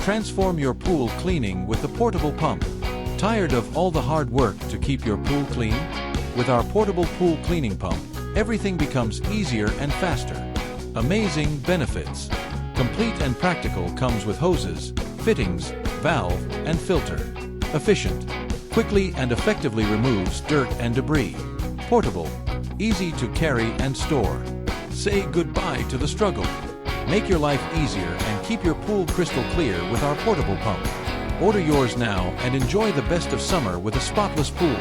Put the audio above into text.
Transform your pool cleaning with the portable pump. Tired of all the hard work to keep your pool clean? With our portable pool cleaning pump, everything becomes easier and faster. Amazing benefits. Complete and practical, comes with hoses, fittings, valve, and filter. Efficient. Quickly and effectively removes dirt and debris. Portable. Easy to carry and store. Say goodbye to the struggle. Make your life easier and keep your pool crystal clear with our portable pump. Order yours now and enjoy the best of summer with a spotless pool.